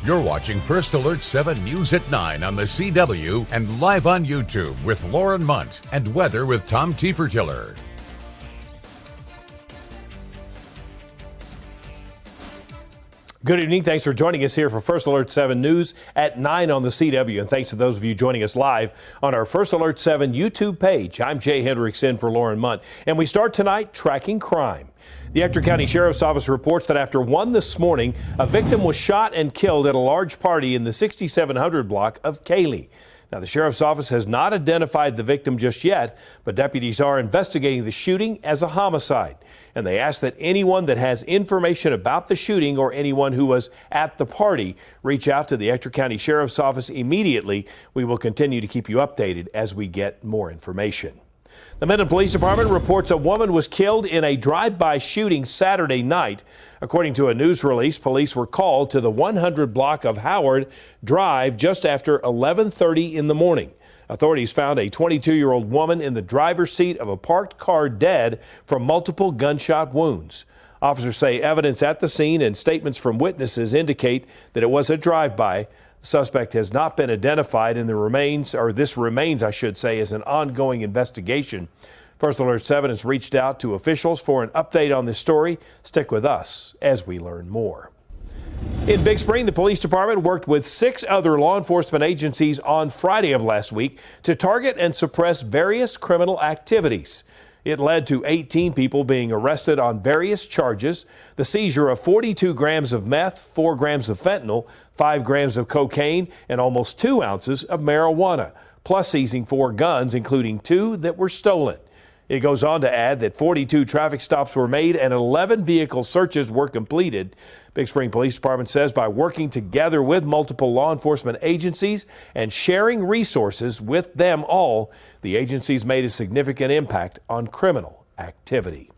You're watching First Alert 7 News at 9 on the CW and live on YouTube with Lauren Munt and weather with Tom Tiefertiller. Good evening. Thanks for joining us here for First Alert 7 News at 9 on the CW. And thanks to those of you joining us live on our First Alert 7 YouTube page. I'm Jay Hendricks in for Lauren Munt. And we start tonight tracking crime. The Ector County Sheriff's Office reports that after 1 this morning, a victim was shot and killed at a large party in the 6700 block of Cayley. Now, the Sheriff's Office has not identified the victim just yet, but deputies are investigating the shooting as a homicide. And they ask that anyone that has information about the shooting or anyone who was at the party reach out to the Ector County Sheriff's Office immediately. We will continue to keep you updated as we get more information. The Minden Police Department reports a woman was killed in a drive-by shooting Saturday night. According to a news release, police were called to the 100 block of Howard Drive just after 11:30 in the morning. Authorities found a 22-year-old woman in the driver's seat of a parked car dead from multiple gunshot wounds. Officers say evidence at the scene and statements from witnesses indicate that it was a drive-by. The suspect has not been identified and this remains, I should say, as an ongoing investigation. First Alert 7 has reached out to officials for an update on this story. Stick with us as we learn more. In Big Spring, the police department worked with 6 other law enforcement agencies on Friday of last week to target and suppress various criminal activities. It led to 18 people being arrested on various charges, the seizure of 42 grams of meth, 4 grams of fentanyl, 5 grams of cocaine, and almost 2 ounces of marijuana, plus seizing 4 guns, including 2 that were stolen. It goes on to add that 42 traffic stops were made and 11 vehicle searches were completed. Big Spring Police Department says by working together with multiple law enforcement agencies and sharing resources with them all, the agencies made a significant impact on criminal activity.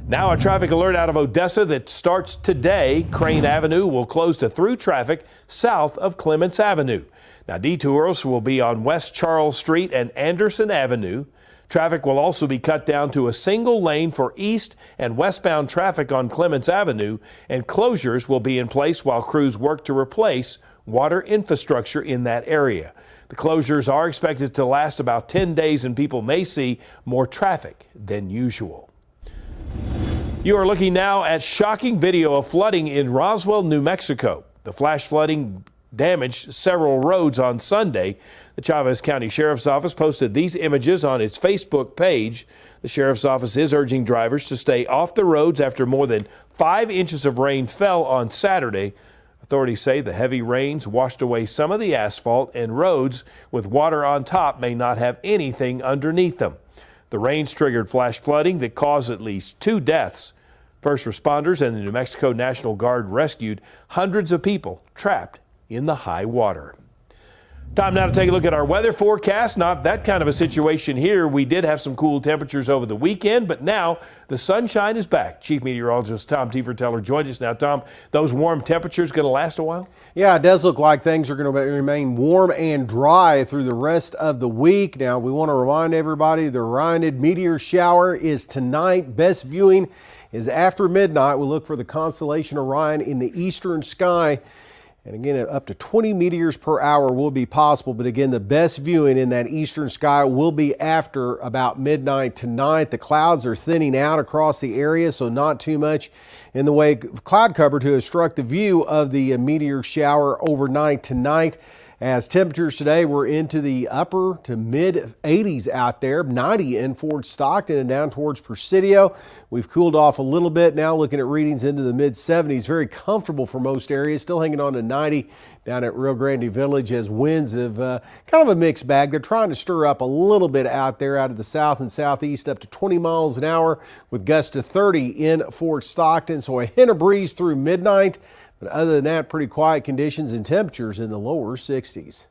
Now a traffic alert out of Odessa that starts today. Crane Avenue will close to through traffic south of Clements Avenue. Now detours will be on West Charles Street and Anderson Avenue. Traffic will also be cut down to a single lane for east and westbound traffic on Clements Avenue, and closures will be in place while crews work to replace water infrastructure in that area. The closures are expected to last about 10 days, and people may see more traffic than usual. You are looking now at shocking video of flooding in Roswell, New Mexico. The flash flooding damaged several roads on Sunday. The Chavez County Sheriff's Office posted these images on its Facebook page. The Sheriff's Office is urging drivers to stay off the roads after more than 5 inches of rain fell on Saturday. Authorities say the heavy rains washed away some of the asphalt, and roads with water on top may not have anything underneath them. The rains triggered flash flooding that caused at least 2 deaths. First responders and the New Mexico National Guard rescued hundreds of people trapped in the high water. Time now to take a look at our weather forecast. Not that kind of a situation here. We did have some cool temperatures over the weekend, but now the sunshine is back. Chief Meteorologist Tom Tiefertiller joined us now. Tom, those warm temperatures going to last a while? Yeah, it does look like things are going to remain warm and dry through the rest of the week. Now, we want to remind everybody the Orionid meteor shower is tonight. Best viewing is after midnight. We'll look for the constellation Orion in the eastern sky. And again, up to 20 meteors per hour will be possible. But again, the best viewing in that eastern sky will be after about midnight tonight. The clouds are thinning out across the area, so not too much in the way of cloud cover to obstruct the view of the meteor shower overnight tonight. As temperatures today, we're into the upper to mid 80s out there, 90 in Fort Stockton and down towards Presidio. We've cooled off a little bit now, looking at readings into the mid 70s. Very comfortable for most areas, still hanging on to 90 down at Rio Grande Village as winds have kind of a mixed bag. They're trying to stir up a little bit out there out of the south and southeast, up to 20 miles an hour with gusts to 30 in Fort Stockton. So a hint of breeze through midnight. But other than that, pretty quiet conditions and temperatures in the lower 60s.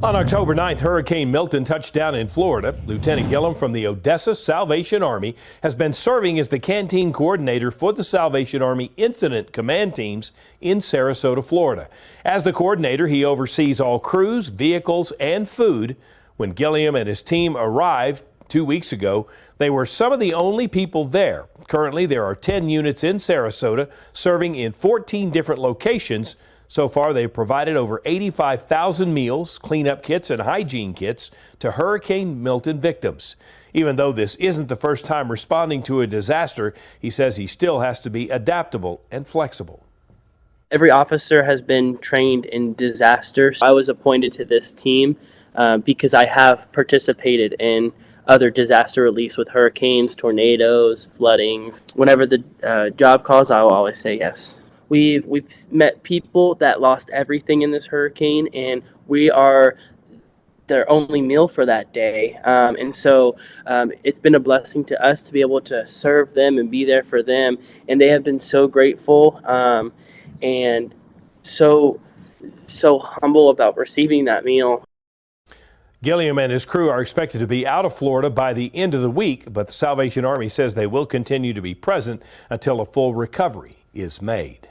On October 9th, Hurricane Milton touched down in Florida. Lieutenant Gillum from the Odessa Salvation Army has been serving as the canteen coordinator for the Salvation Army Incident Command Teams in Sarasota, Florida. As the coordinator, he oversees all crews, vehicles, and food. When Gilliam and his team arrived 2 weeks ago, they were some of the only people there. Currently, there are 10 units in Sarasota serving in 14 different locations. So far, they've provided over 85,000 meals, cleanup kits, and hygiene kits to Hurricane Milton victims. Even though this isn't the first time responding to a disaster, he says he still has to be adaptable and flexible. Every officer has been trained in disasters. I was appointed to this team because I have participated in other disaster reliefs with hurricanes, tornadoes, floodings. Whenever the job calls, I will always say yes. We've met people that lost everything in this hurricane, and we are their only meal for that day. And so it's been a blessing to us to be able to serve them and be there for them. And they have been so grateful and so humble about receiving that meal. Gilliam and his crew are expected to be out of Florida by the end of the week, but the Salvation Army says they will continue to be present until a full recovery is made.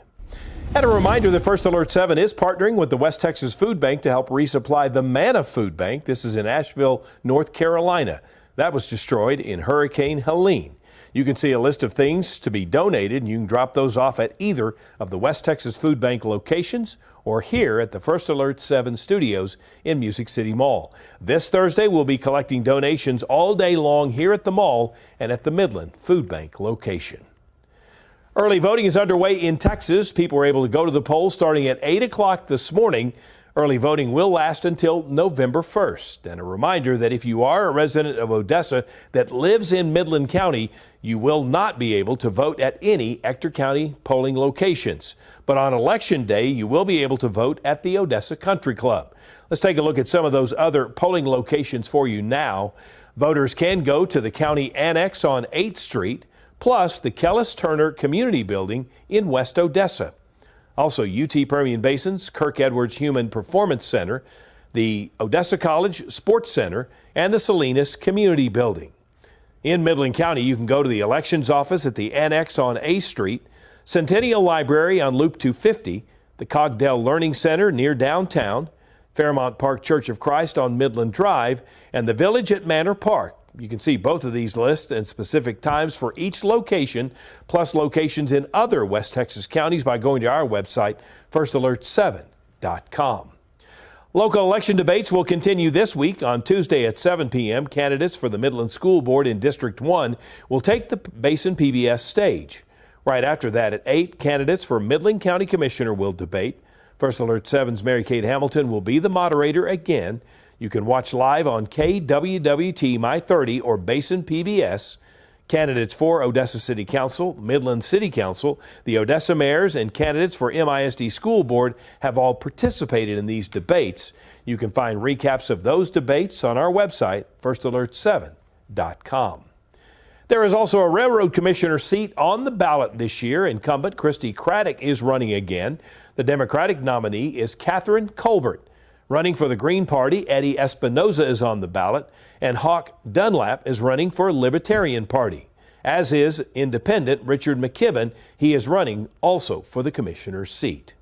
And a reminder that First Alert 7 is partnering with the West Texas Food Bank to help resupply the Manna Food Bank. This is in Asheville, North Carolina. That was destroyed in Hurricane Helene. You can see a list of things to be donated, and you can drop those off at either of the West Texas Food Bank locations or here at the First Alert 7 studios in Music City Mall. This Thursday, we'll be collecting donations all day long here at the mall and at the Midland Food Bank location. Early voting is underway in Texas. People were able to go to the polls starting at 8 o'clock this morning. Early voting will last until November 1st. And a reminder that if you are a resident of Odessa that lives in Midland County, you will not be able to vote at any Ector County polling locations. But on Election Day, you will be able to vote at the Odessa Country Club. Let's take a look at some of those other polling locations for you now. Voters can go to the county annex on 8th Street, plus the Kellis Turner Community Building in West Odessa. Also, UT Permian Basin's Kirk Edwards Human Performance Center, the Odessa College Sports Center, and the Salinas Community Building. In Midland County, you can go to the elections office at the Annex on A Street, Centennial Library on Loop 250, the Cogdell Learning Center near downtown, Fairmount Park Church of Christ on Midland Drive, and the Village at Manor Park. You can see both of these lists and specific times for each location, plus locations in other West Texas counties by going to our website, firstalert7.com. Local election debates will continue this week. On Tuesday at 7 p.m., candidates for the Midland School Board in District 1 will take the Basin PBS stage. Right after that, at 8, candidates for Midland County Commissioner will debate. First Alert 7's Mary Kate Hamilton will be the moderator again. You can watch live on KWWT My 30 or Basin PBS. Candidates for Odessa City Council, Midland City Council, the Odessa mayors, and candidates for MISD School Board have all participated in these debates. You can find recaps of those debates on our website, firstalert7.com. There is also a railroad commissioner seat on the ballot this year. Incumbent Christy Craddock is running again. The Democratic nominee is Catherine Colbert. Running for the Green Party, Eddie Espinoza is on the ballot, and Hawk Dunlap is running for Libertarian Party, as is independent Richard McKibben. He is running also for the commissioner's seat.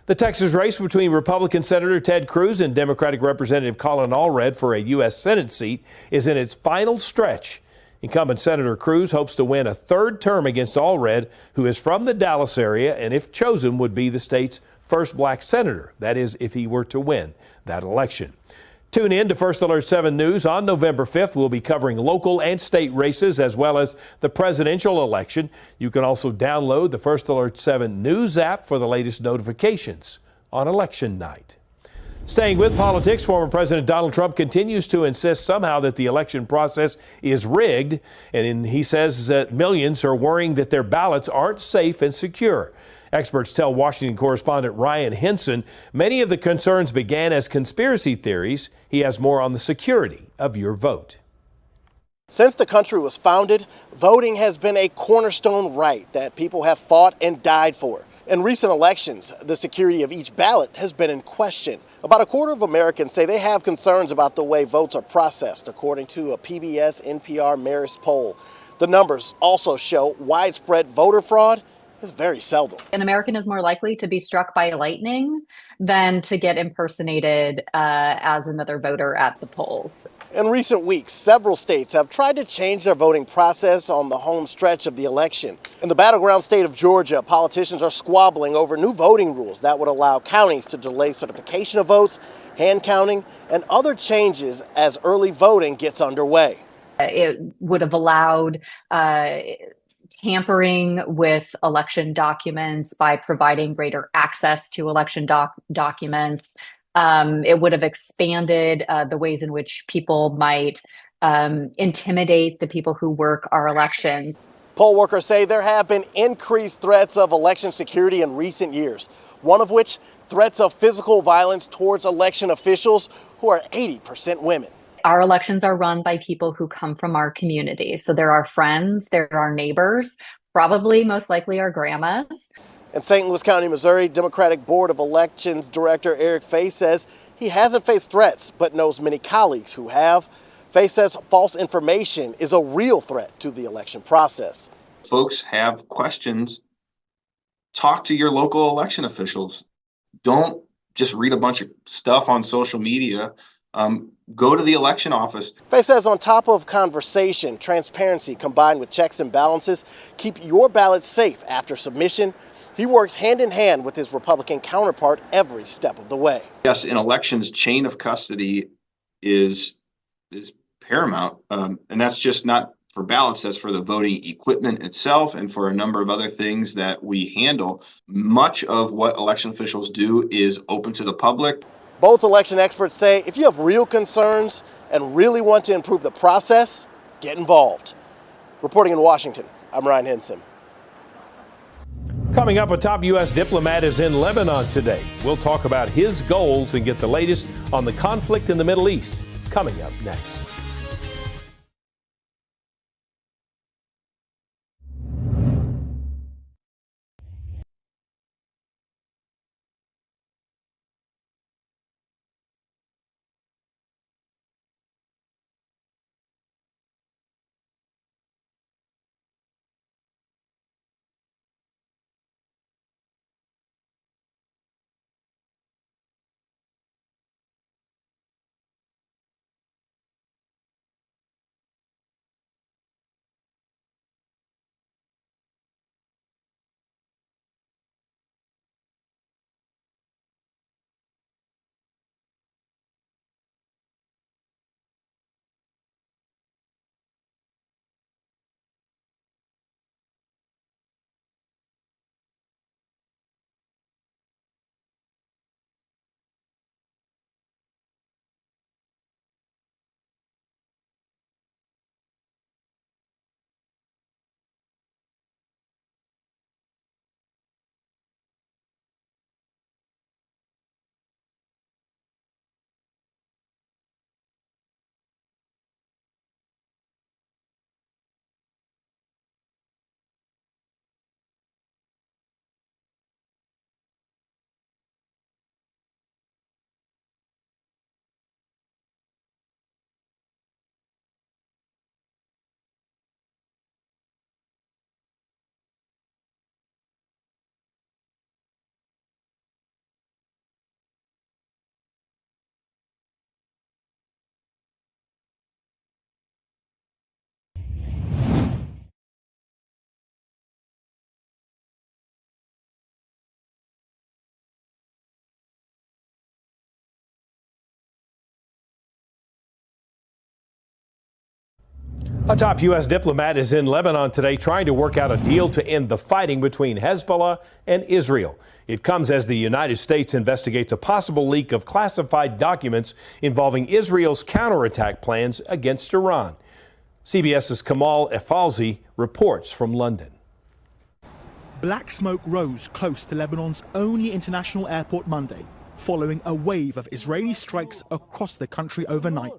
The Texas race between Republican Senator Ted Cruz and Democratic Representative Colin Allred for a U.S. Senate seat is in its final stretch. Incumbent Senator Cruz hopes to win a third term against Allred, who is from the Dallas area and, if chosen, would be the state's first black senator. That is, if he were to win that election. Tune in to First Alert 7 News on November 5th. We'll be covering local and state races as well as the presidential election. You can also download the First Alert 7 News app for the latest notifications on election night. Staying with politics, former President Donald Trump continues to insist somehow that the election process is rigged, and he says that millions are worrying that their ballots aren't safe and secure. Experts tell Washington correspondent Ryan Henson many of the concerns began as conspiracy theories. He has more on the security of your vote. Since the country was founded, voting has been a cornerstone right that people have fought and died for. In recent elections, the security of each ballot has been in question. About a quarter of Americans say they have concerns about the way votes are processed, according to a PBS NPR Marist poll. The numbers also show widespread voter fraud is very seldom. An American is more likely to be struck by lightning than to get impersonated as another voter at the polls. In recent weeks, several states have tried to change their voting process on the home stretch of the election. In the battleground state of Georgia, politicians are squabbling over new voting rules that would allow counties to delay certification of votes, hand counting, and other changes as early voting gets underway. It would have allowed tampering with election documents by providing greater access to election documents. It would have expanded the ways in which people might intimidate the people who work our elections. Poll workers say there have been increased threats of election security in recent years, one of which threats of physical violence towards election officials who are 80% women. Our elections are run by people who come from our communities. So they're our friends, they're our neighbors, probably most likely our grandmas. In St. Louis County, Missouri, Democratic Board of Elections Director Eric Fay says he hasn't faced threats, but knows many colleagues who have. Fay says false information is a real threat to the election process. Folks have questions. Talk to your local election officials. Don't just read a bunch of stuff on social media. Go to the election office. Fay says on top of conversation, transparency combined with checks and balances keep your ballot safe after submission. He works hand in hand with his Republican counterpart every step of the way. Yes, in elections, chain of custody is paramount. And that's just not for ballots, that's for the voting equipment itself and for a number of other things that we handle. Much of what election officials do is open to the public. Both election experts say if you have real concerns and really want to improve the process, get involved. Reporting in Washington, I'm Ryan Henson. Coming up, a top U.S. diplomat is in Lebanon today. We'll talk about his goals and get the latest on the conflict in the Middle East. Coming up next. A top U.S. diplomat is in Lebanon today trying to work out a deal to end the fighting between Hezbollah and Israel. It comes as the United States investigates a possible leak of classified documents involving Israel's counterattack plans against Iran. CBS's Kamal Efalzi reports from London. Black smoke rose close to Lebanon's only international airport Monday, following a wave of Israeli strikes across the country overnight.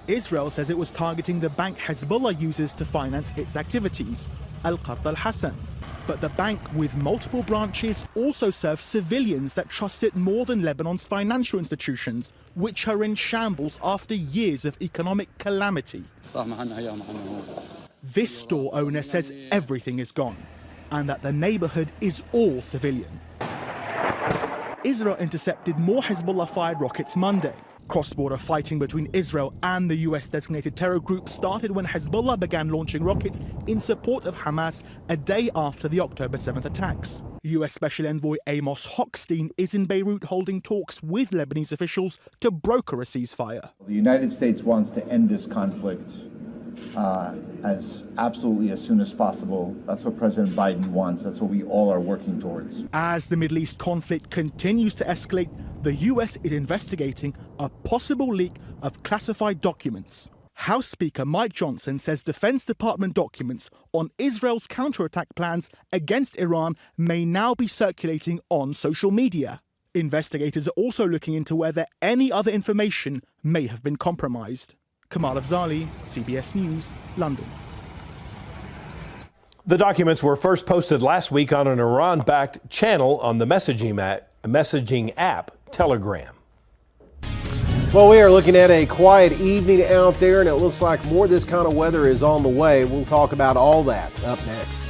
Israel says it was targeting the bank Hezbollah uses to finance its activities, Al-Qard al-Hassan. But the bank, with multiple branches, also serves civilians that trust it more than Lebanon's financial institutions, which are in shambles after years of economic calamity. This store owner says everything is gone. and that the neighborhood is all civilian. Israel intercepted more Hezbollah-fired rockets Monday. Cross-border fighting between Israel and the US-designated terror group started when Hezbollah began launching rockets in support of Hamas a day after the October 7th attacks. US Special Envoy Amos Hochstein is in Beirut holding talks with Lebanese officials to broker a ceasefire. The United States wants to end this conflict as soon as possible. That's what President Biden wants. That's what we all are working towards. As the Middle East conflict continues to escalate, the US is investigating a possible leak of classified documents. House Speaker Mike Johnson says Defense Department documents on Israel's counterattack plans against Iran may now be circulating on social media. Investigators are also looking into whether any other information may have been compromised. Kamal Afzali, CBS News, London. The documents were first posted last week on an Iran-backed channel on the messaging app Telegram. Well, we are looking at a quiet evening out there, and it looks like more of this kind of weather is on the way. We'll talk about all that up next.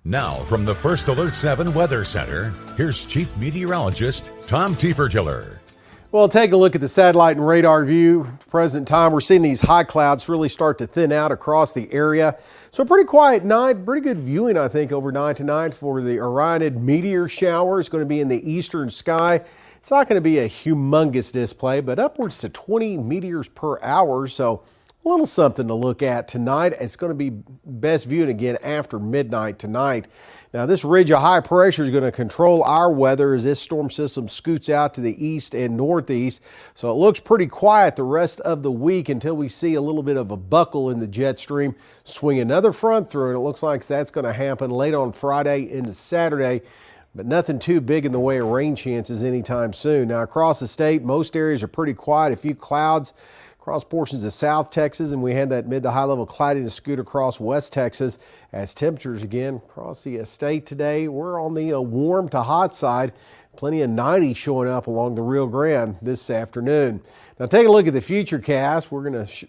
Now, from the First Alert 7 Weather Center, here's Chief Meteorologist Tom Tiefertiller. Well, take a look at the satellite and radar view. At the present time, we're seeing these high clouds really start to thin out across the area. So a pretty quiet night, pretty good viewing, I think, overnight tonight for the Orionid meteor shower. It's going to be in the eastern sky. It's not going to be a humongous display, but upwards to 20 meteors per hour. So a little something to look at tonight. It's going to be best viewed again after midnight tonight. Now, this ridge of high pressure is going to control our weather as this storm system scoots out to the east and northeast. So it looks pretty quiet the rest of the week until we see a little bit of a buckle in the jet stream, swing another front through, and it looks like that's going to happen late on Friday into Saturday. But nothing too big in the way of rain chances anytime soon. Now, across the state, most areas are pretty quiet. A few clouds across portions of South Texas, and we had that mid to high level cloudiness scoot across West Texas. As temperatures again across the state today, we're on the warm to hot side. Plenty of 90 showing up along the Rio Grande this afternoon. Now, take a look at the futurecast. We're going to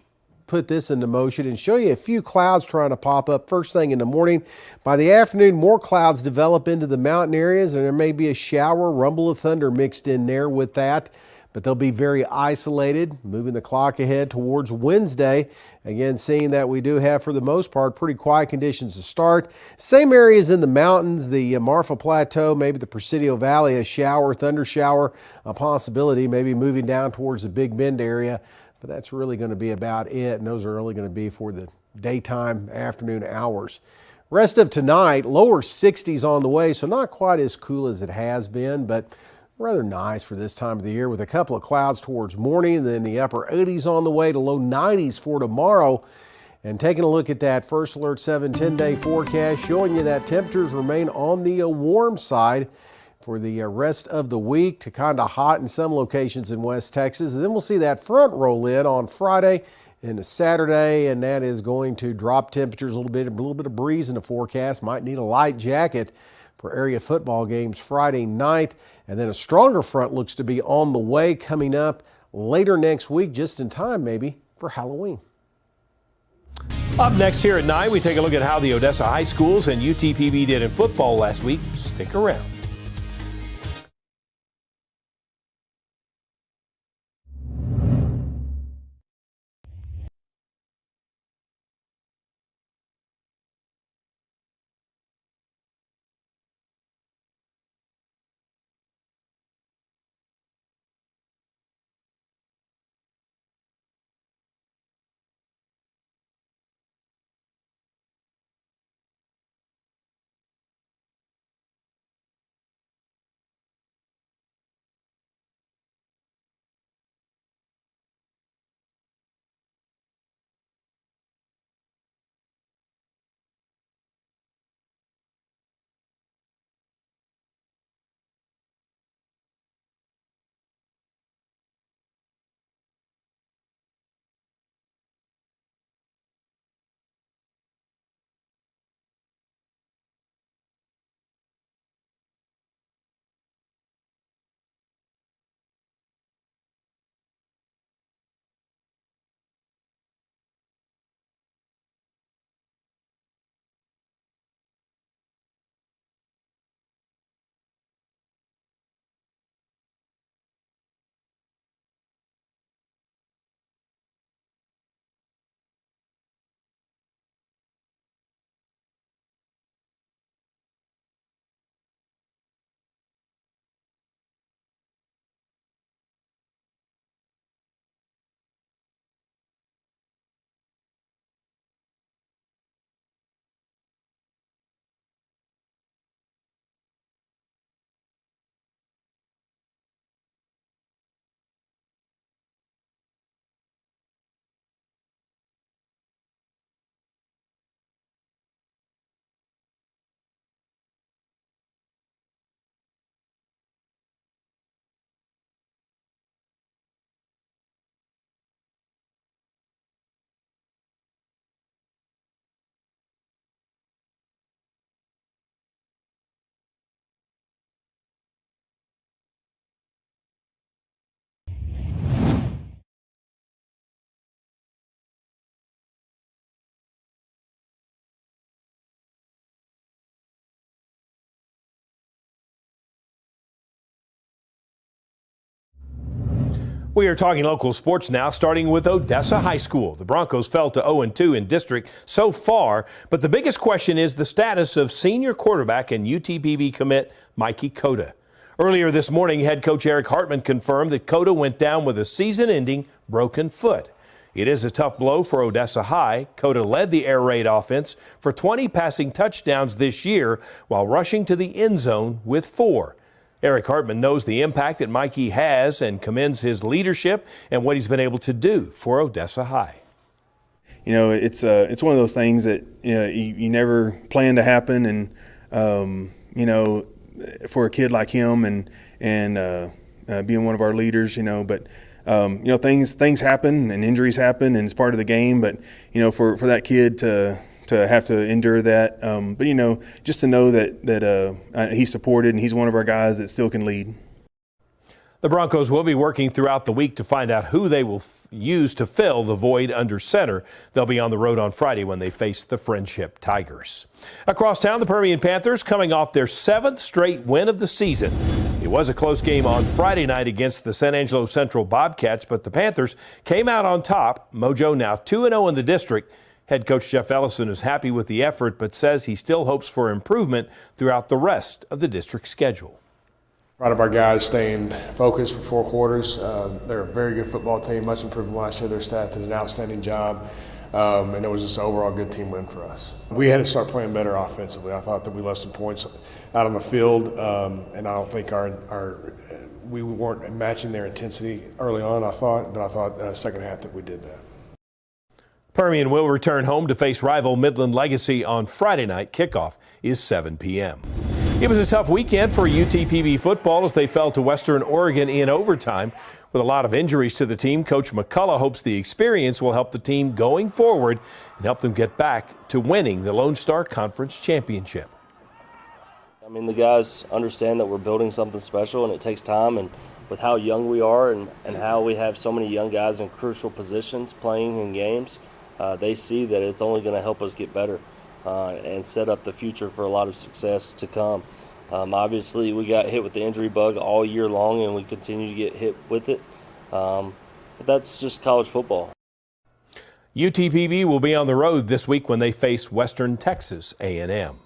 put this into motion and show you a few clouds trying to pop up first thing in the morning. By the afternoon, more clouds develop into the mountain areas, and there may be a shower, rumble of thunder mixed in there with that. But they'll be very isolated, moving the clock ahead towards Wednesday. Again, seeing that we do have, for the most part, pretty quiet conditions to start. Same areas in the mountains, the Marfa Plateau, maybe the Presidio Valley, a shower, thunder shower, a possibility, maybe moving down towards the Big Bend area. But that's really going to be about it, and those are only going to be for the daytime, afternoon hours. Rest of tonight, lower 60s on the way, so not quite as cool as it has been, but rather nice for this time of the year with a couple of clouds towards morning, and then the upper 80s on the way to low 90s for tomorrow. And taking a look at that First Alert 7 10-day forecast, showing you that temperatures remain on the warm side for the rest of the week, to kind of hot in some locations in West Texas. And then we'll see that front roll in on Friday into Saturday, and that is going to drop temperatures a little bit of breeze in the forecast. Might need a light jacket for area football games Friday night. And then a stronger front looks to be on the way coming up later next week, just in time maybe for Halloween. Up next here at 9, we take a look at how the Odessa High Schools and UTPB did in football last week. Stick around. We are talking local sports now, starting with Odessa High School. The Broncos fell to 0-2 in district so far, but the biggest question is the status of senior quarterback and UTPB commit Mikey Cota. Earlier this morning, head coach Eric Hartman confirmed that Cota went down with a season-ending broken foot. It is a tough blow for Odessa High. Cota led the air raid offense for 20 passing touchdowns this year while rushing to the end zone with 4. Eric Hartman knows the impact that Mikey has and commends his leadership and what he's been able to do for Odessa High. You know, it's one of those things that you never plan to happen, and for a kid like him and being one of our leaders, but things happen and injuries happen, and it's part of the game. But for that kid to have to endure that, just to know that he's supported and he's one of our guys that still can lead. The Broncos will be working throughout the week to find out who they will use to fill the void under center. They'll be on the road on Friday when they face the Friendship Tigers. Across town, the Permian Panthers coming off their 7th straight win of the season. It was a close game on Friday night against the San Angelo Central Bobcats, but the Panthers came out on top. Mojo now 2-0 in the district. Head coach Jeff Ellison is happy with the effort, but says he still hopes for improvement throughout the rest of the district schedule. Proud of our guys staying focused for 4 quarters. They're a very good football team, much improved from last year. Their staff did an outstanding job, and it was just an overall good team win for us. We had to start playing better offensively. I thought that we left some points out on the field, and I don't think we weren't matching their intensity early on, but I thought second half that we did that. Permian will return home to face rival Midland Legacy on Friday night. Kickoff is 7 p.m. It was a tough weekend for UTPB football as they fell to Western Oregon in overtime. With a lot of injuries to the team, Coach McCullough hopes the experience will help the team going forward and help them get back to winning the Lone Star Conference Championship. I mean, the guys understand that we're building something special and it takes time, and with how young we are and how we have so many young guys in crucial positions playing in games, they see that it's only going to help us get better and set up the future for a lot of success to come. Obviously, we got hit with the injury bug all year long, and we continue to get hit with it. But that's just college football. UTPB will be on the road this week when they face Western Texas A&M.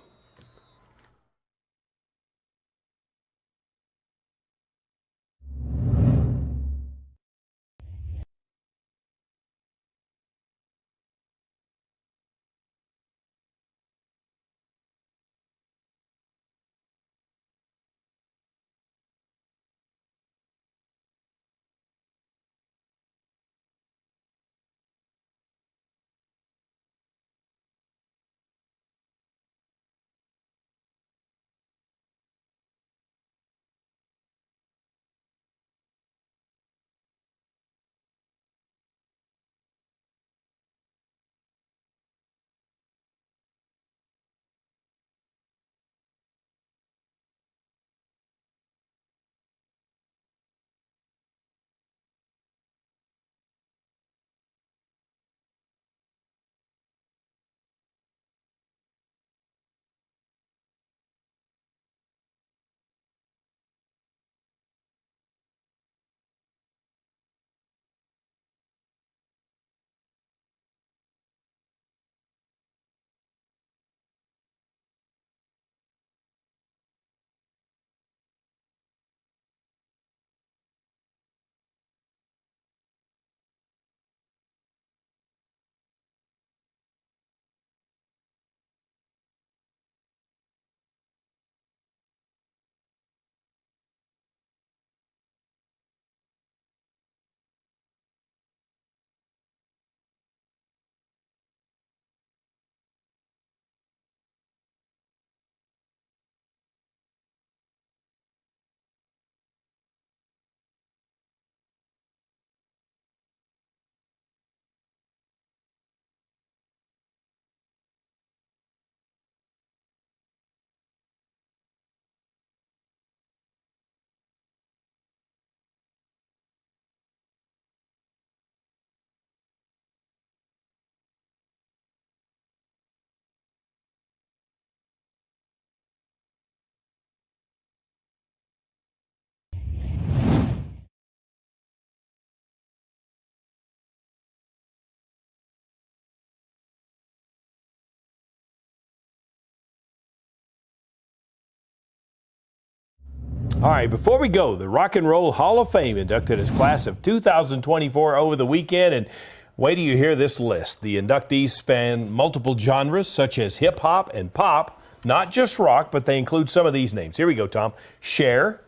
All right, before we go, the Rock and Roll Hall of Fame inducted its class of 2024 over the weekend, and wait till you hear this list. The inductees span multiple genres such as hip hop and pop, not just rock, but they include some of these names. Here we go, Tom. Cher,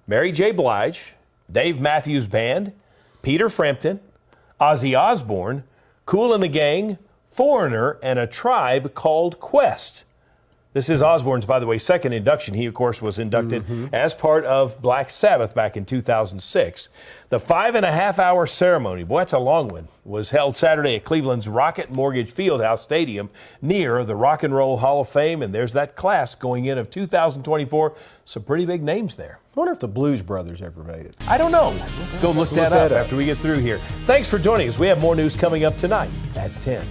Mary J. Blige, Dave Matthews Band, Peter Frampton, Ozzy Osbourne, Kool and the Gang, Foreigner, and A Tribe Called Quest. This is Osborne's, by the way, second induction. He, of course, was inducted as part of Black Sabbath back in 2006. The 5.5-hour ceremony, boy, that's a long one, was held Saturday at Cleveland's Rocket Mortgage Fieldhouse Stadium near the Rock and Roll Hall of Fame. And there's that class going in of 2024. Some pretty big names there. I wonder if the Blues Brothers ever made it. I don't know. Go look that up after we get through here. Thanks for joining us. We have more news coming up tonight at 10.